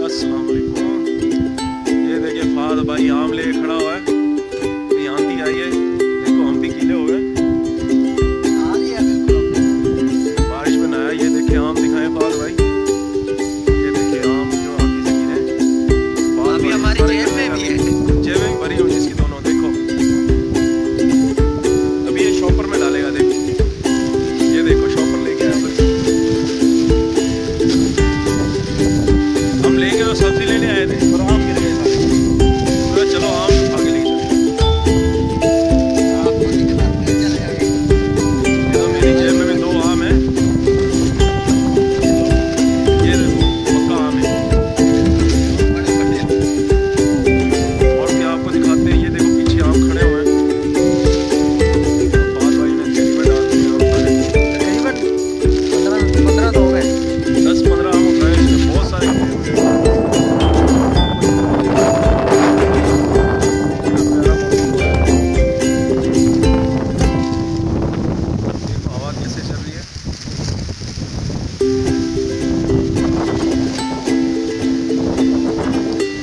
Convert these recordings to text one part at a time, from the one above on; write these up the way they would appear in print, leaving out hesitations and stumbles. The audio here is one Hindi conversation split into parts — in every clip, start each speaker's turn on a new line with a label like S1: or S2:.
S1: अस्सलाम वालेकुम। ये देखिए फाद भाई आम ले खड़ा हुआ है। ये आंधी आई है, देखो हम भी गीले हो गए, बारिश में नहाया। ये देखिए आम दिखाए फाद भाई, ये देखिए आम जो आंधी से गिरे।
S2: अभी हमारी जेब में भी है,
S1: जेब में भरी हुई इसकी दोनों। देखो अभी ये शॉपर में डालेगा। देखो ये देखो शॉपर लेके आया बस। हम लेके तो सब्जी लेने आए थे पर आम गिर गए सारे। तो चलो आम उठा के लेके चलो। मेरी जेब में भी 2 आम है। ये देखो पक्का आम है। और भी आपको दिखाते हैं। ये देखो पीछे आम खड़े हुए हैं। बात भाई ने थैली में डाल दिया।
S2: तकरीबन 15 तो हो गए,
S1: 10-15 आम उठाए। इसमें बहुत सारे हवा कैसे चल रही है।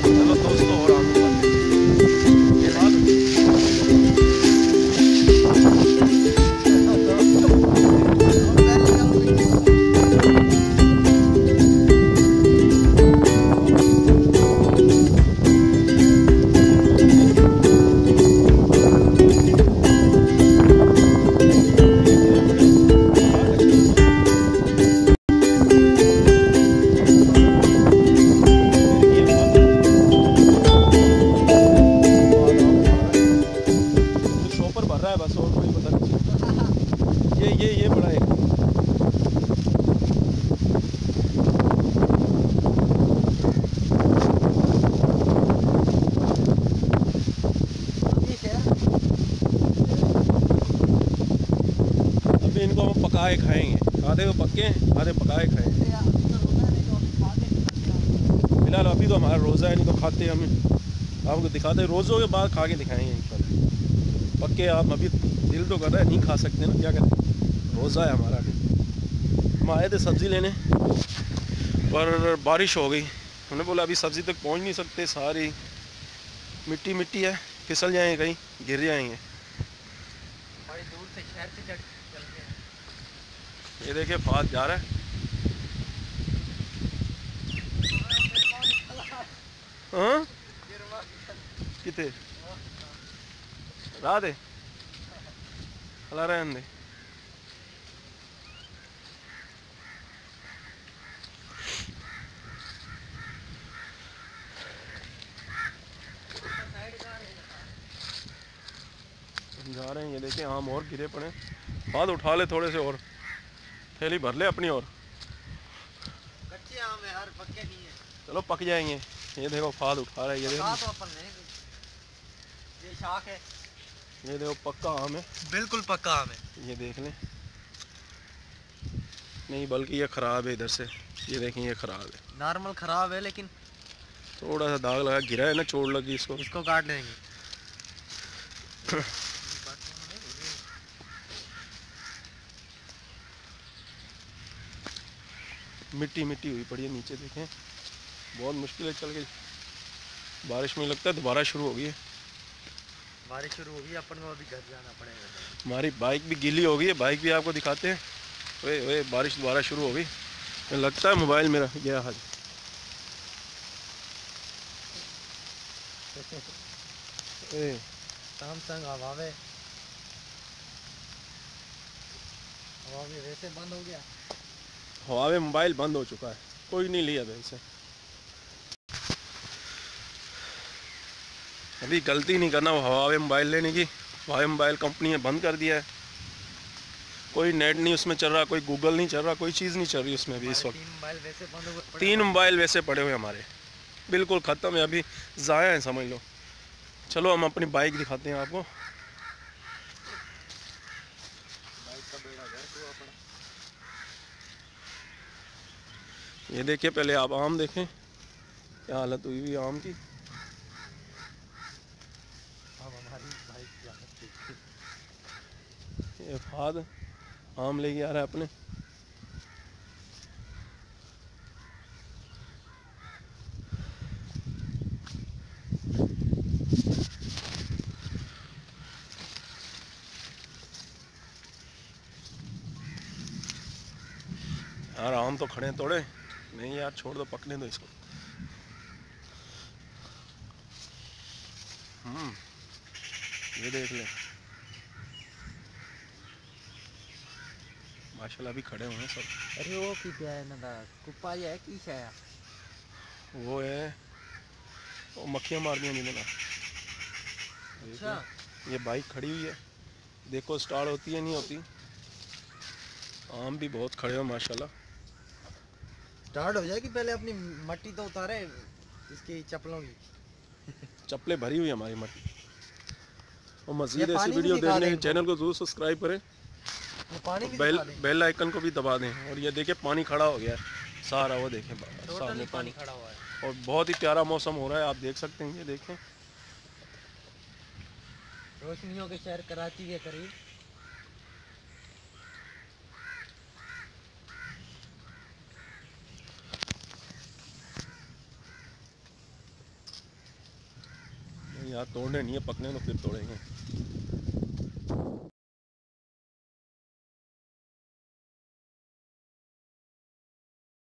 S1: चलो दोस्तों और आम उठाते हैं। ये बात है बस, और कोई पता नहीं। ये बड़ा है। अभी इनको हम पकाए खाएंगे। आधे वो पक्के आधे पकाए खाएंगे। फिलहाल अभी तो हमारा रोज़ा है, नहीं तो खाते हम आपको दिखाते हैं। रोज़ों के बाद खा के दिखाएंगे इंशाल्लाह। पक्के आप अभी दिल तो कर रहा है, नहीं खा सकते ना, क्या करें, रोज़ा है हमारा। हम आए थे सब्ज़ी लेने पर बारिश हो गई। हमने बोला अभी सब्ज़ी तक पहुंच नहीं सकते, सारी मिट्टी मिट्टी है, फिसल जाएंगे, कहीं गिर जाएंगे।
S2: बड़ी दूर से शहर से चल के।
S1: ये देखिए फाद जा रहा है। हाँ कितने रात है हला रहने दे। जा रहे हैं। ये देखें आम और गिरे पड़े। बाद उठा ले थोड़े से और, थैली भर ले अपनी। और
S2: कच्चे आम है यार, पक्के नहीं है।
S1: चलो पक जाएंगे। ये देखो फाद उठा रहा है। ये देखो
S2: तो अपन नहीं, ये शाख है।
S1: ये देखो पक्का आम है,
S2: बिल्कुल पक्का आम है।
S1: ये देख लें। नहीं बल्कि ये ख़राब है इधर से। ये देखें ये ख़राब है,
S2: नॉर्मल खराब है, लेकिन
S1: थोड़ा सा दाग लगा, गिरा है ना, चोट लगी इसको।
S2: इसको काट लेंगे।
S1: मिट्टी मिट्टी हुई पड़ी है नीचे। देखें बहुत मुश्किल है चल के। बारिश में लगता है दोबारा शुरू हो गई है।
S2: बारिश शुरू हो गई, अपन को अभी घर जाना पड़ेगा।
S1: हमारी बाइक भी गीली हो गई है। बाइक भी आपको दिखाते हैं। ओए बारिश दोबारा शुरू हो गई। लगता है मोबाइल मेरा गया हाल।
S2: सैमसंग हवावे वैसे बंद हो गया।
S1: हवावे मोबाइल बंद हो चुका है, कोई नहीं लिया वैसे। अभी गलती नहीं करना हवावे मोबाइल लेने की। हवावे मोबाइल कंपनी ने बंद कर दिया है। कोई नेट नहीं उसमें चल रहा, कोई गूगल नहीं चल रहा, कोई चीज़ नहीं चल रही उसमें अभी इस वक्त। 3 मोबाइल वैसे पड़े हुए हमारे, बिल्कुल ख़त्म है, अभी ज़ाया है समझ लो। चलो हम अपनी बाइक दिखाते हैं आपको। ये देखिए पहले आप आम देखें क्या हालत हुई हुई आम की। ये फाद आम लेके आ रहा है अपने। आम तो खड़े तोड़े नहीं यार, छोड़ दो, पकने दो इसको। ये देख ले माशाल्लाह अभी खड़े हुए हैं सब।
S2: अरे वो की क्या है ना कुप्पा है की है
S1: वो है वो मक्खियाँ मार दी ना।
S2: अच्छा
S1: ये बाइक खड़ी हुई है, देखो स्टार्ट होती है नहीं होती। आम भी बहुत खड़े हो माशाल्लाह।
S2: स्टार्ट हो जाएगी, पहले अपनी मट्टी तो उतारे इसकी चप्पलों की।
S1: चप्पलें भरी हुई है हमारी मट्टी। और मज़ीद
S2: ये
S1: ऐसी
S2: पानी भी
S1: वीडियो
S2: दिखा
S1: देखने
S2: दें
S1: के
S2: इनको।
S1: चैनल को ज़रूर सब्सक्राइब करें,
S2: ये पानी भी
S1: बेल
S2: दिखा दें।
S1: बेल आइकन को भी दबा दें। और ये देखें पानी खड़ा हो गया है सारा, वो देखें
S2: टोटली
S1: सामने
S2: पानी खड़ा हुआ है।
S1: और बहुत ही प्यारा मौसम हो रहा है, आप देख सकते हैं। ये देखें
S2: रोशनियों के शहर कराची के करीब।
S1: यार तोड़ने नहीं है, पकने तो फिर तोड़ेंगे।